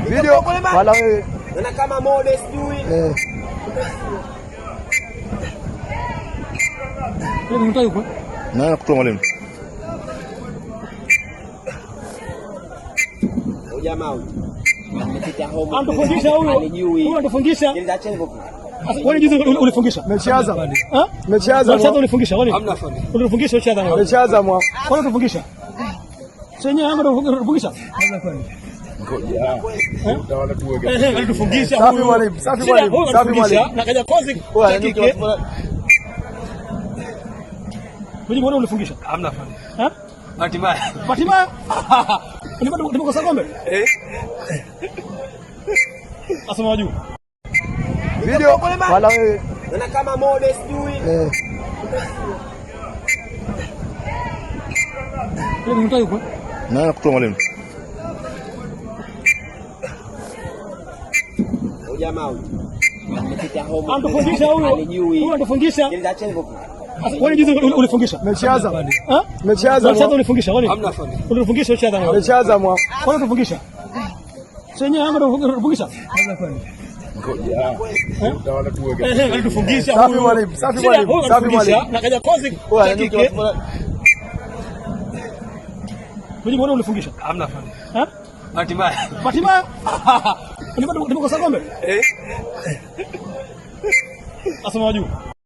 Video wala wewe. Na kama modest sijui. Wewe unataka yuko? Na kutoa mwalimu. Jamaa huyu. Amepita home. Anatufungisha huyo. Huyo anatufungisha. Wewe juzi ulifungisha. Mechi Azam. Mechi Azam. Sasa ulifungisha wewe. Hamna fundi. Ulifungisha mechi Azam. Mechi Azam. Wewe ulifungisha. Chenye yangu ndio ulifungisha. Ngoja. Utaona tuweke. Alitufungisha huyo. Safi mwalimu, safi mwalimu, safi mwalimu. Na kaja kozi. Wewe ulifungisha. Hamna fundi. Hatimaye. Hatimaye. Nimekosa kombe? Asema juu. Video wala wewe. Na kama modest sijui. Wewe unataka yuko? Na kutoa mwalimu. Jamaa huyu. Amepita home. Anatufungisha huyo. Huyo anatufungisha. Wewe juzi ulifungisha. Mechi Azam. Mechi Azam. Sasa ulifungisha wewe. Hamna fundi. Ulifungisha mechi Azam. Mechi Azam. Wewe ulifungisha. Chenye yangu ndio ulifungisha. Ngoja. Utaona tuweke. Alitufungisha huyo. Safi mwalimu, safi mwalimu, safi mwalimu. Na kaja kozi. Wewe ulifungisha. Hamna fundi. Hatimaye. Hatimaye. Nimekosa kombe? Asema juu.